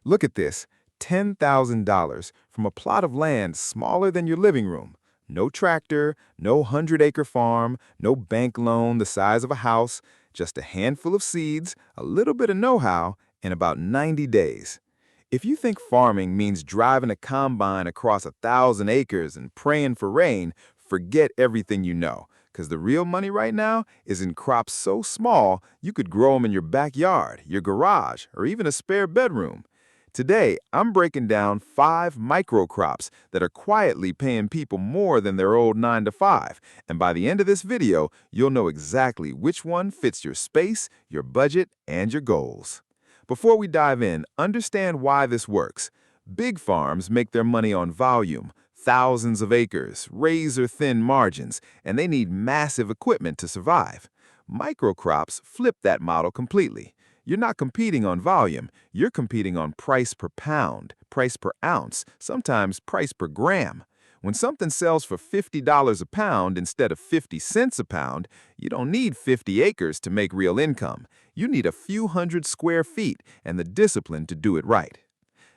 Look at this, $10,000 from a plot of land smaller than your living room. No tractor, no 100-acre farm, no bank loan the size of a house, just a handful of seeds, a little bit of know-how, and about 90 days. If you think farming means driving a combine across 1,000 acres and praying for rain, forget everything you know, because the real money right now is in crops so small you could grow them in your backyard, your garage, or even a spare bedroom. Today, I'm breaking down 5 microcrops that are quietly paying people more than their old 9 to 5, and by the end of this video, you'll know exactly which one fits your space, your budget, and your goals. Before we dive in, understand why this works. Big farms make their money on volume, thousands of acres, razor-thin margins, and they need massive equipment to survive. Microcrops flip that model completely. You're not competing on volume, you're competing on price per pound, price per ounce, sometimes price per gram. When something sells for $50 a pound instead of 50 cents a pound, you don't need 50 acres to make real income. You need a few hundred square feet and the discipline to do it right.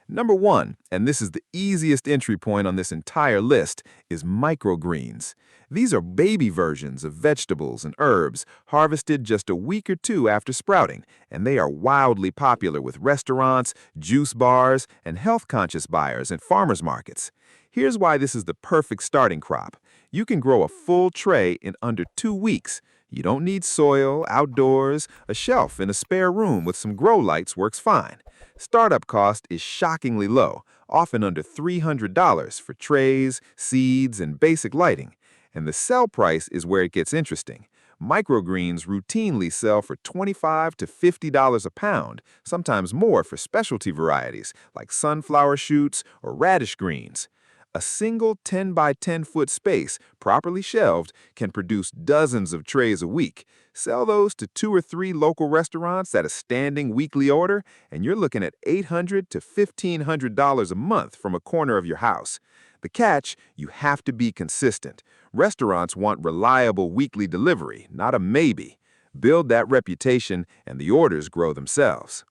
Number 1, and this is the easiest entry point on this entire list, is microgreens. These are baby versions of vegetables and herbs harvested just a week or 2 after sprouting, and they are wildly popular with restaurants, juice bars, and health-conscious buyers at farmers markets. Here's why this is the perfect starting crop. You can grow a full tray in under 2 weeks. You don't need soil, outdoors, a shelf in a spare room with some grow lights works fine. Startup cost is shockingly low, often under $300 for trays, seeds, and basic lighting. And the sell price is where it gets interesting. Microgreens routinely sell for $25 to $50 a pound, sometimes more for specialty varieties like sunflower shoots or radish greens. A single 10 by 10 foot space, properly shelved, can produce dozens of trays a week. Sell those to 2 or 3 local restaurants at a standing weekly order, and you're looking at $800 to $1,500 a month from a corner of your house. The catch, you have to be consistent. Restaurants want reliable weekly delivery, not a maybe. Build that reputation, and the orders grow themselves.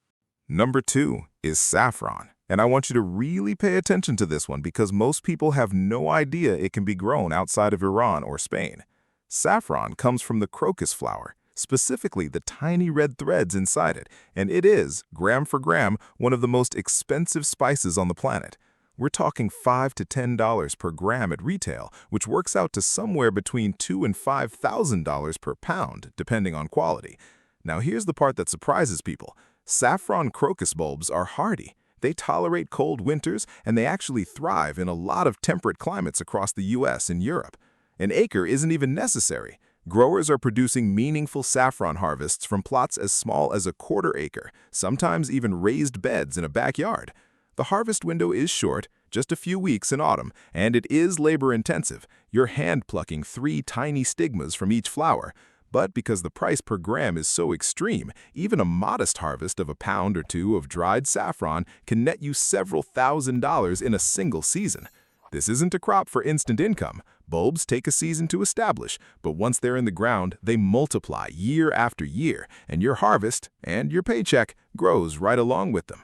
Number 2 is saffron. And I want you to really pay attention to this one because most people have no idea it can be grown outside of Iran or Spain. Saffron comes from the crocus flower, specifically the tiny red threads inside it, and it is, gram for gram, one of the most expensive spices on the planet. We're talking $5 to $10 per gram at retail, which works out to somewhere between $2,000 and $5,000 per pound, depending on quality. Now here's the part that surprises people. Saffron crocus bulbs are hardy. They tolerate cold winters, and they actually thrive in a lot of temperate climates across the US and Europe. An acre isn't even necessary. Growers are producing meaningful saffron harvests from plots as small as a quarter acre, sometimes even raised beds in a backyard. The harvest window is short, just a few weeks in autumn, and it is labor-intensive. You're hand-plucking 3 tiny stigmas from each flower. But because the price per gram is so extreme, even a modest harvest of a pound or 2 of dried saffron can net you several $1,000s in a single season. This isn't a crop for instant income. Bulbs take a season to establish, but once they're in the ground, they multiply year after year, and your harvest and your paycheck grows right along with them.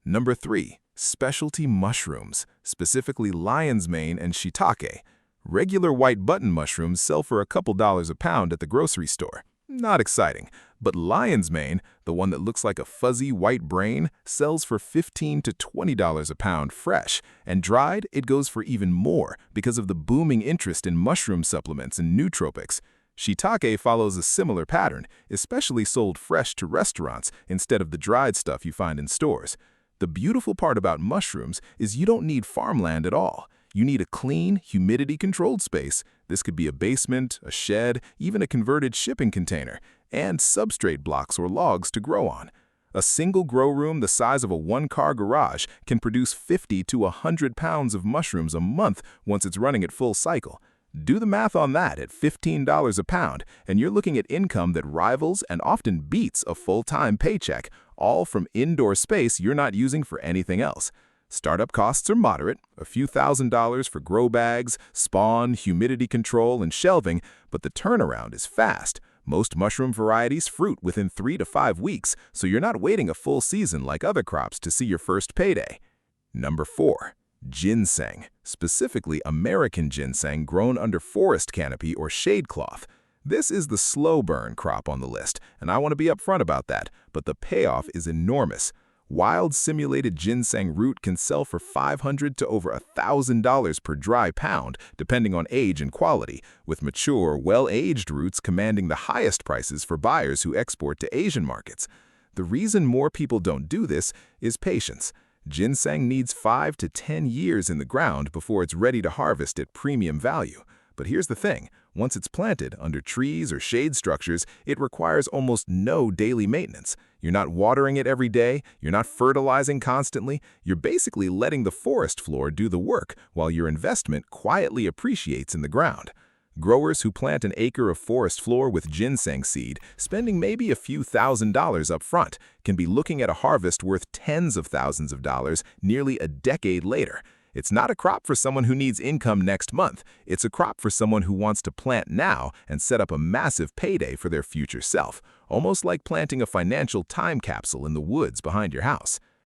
Number 3, specialty mushrooms, specifically lion's mane and shiitake. Regular white button mushrooms sell for a couple dollars a pound at the grocery store. Not exciting, but lion's mane, the one that looks like a fuzzy white brain, sells for $15 to $20 a pound fresh, and dried it goes for even more because of the booming interest in mushroom supplements and nootropics. Shiitake follows a similar pattern, especially sold fresh to restaurants instead of the dried stuff you find in stores. The beautiful part about mushrooms is you don't need farmland at all. You need a clean, humidity-controlled space. This could be a basement, a shed, even a converted shipping container, and substrate blocks or logs to grow on. A single grow room the size of a 1-car garage can produce 50 to 100 pounds of mushrooms a month once it's running at full cycle. Do the math on that at $15 a pound, and you're looking at income that rivals and often beats a full-time paycheck, all from indoor space you're not using for anything else. Startup costs are moderate, a few $1,000s for grow bags, spawn, humidity control, and shelving, but the turnaround is fast. Most mushroom varieties fruit within 3 to 5 weeks, so you're not waiting a full season like other crops to see your first payday. Number 4. Ginseng, specifically American ginseng grown under forest canopy or shade cloth. This is the slow burn crop on the list, and I want to be upfront about that, but the payoff is enormous. Wild simulated ginseng root can sell for $500 to over $1,000 per dry pound, depending on age and quality, with mature, well-aged roots commanding the highest prices for buyers who export to Asian markets. The reason more people don't do this is patience. Ginseng needs 5 to 10 years in the ground before it's ready to harvest at premium value. But here's the thing, once it's planted under trees or shade structures, it requires almost no daily maintenance. You're not watering it every day, you're not fertilizing constantly, you're basically letting the forest floor do the work while your investment quietly appreciates in the ground. Growers who plant an acre of forest floor with ginseng seed, spending maybe a few $1,000s up front, can be looking at a harvest worth tens of thousands of dollars nearly a decade later. It's not a crop for someone who needs income next month. It's a crop for someone who wants to plant now and set up a massive payday for their future self, almost like planting a financial time capsule in the woods behind your house.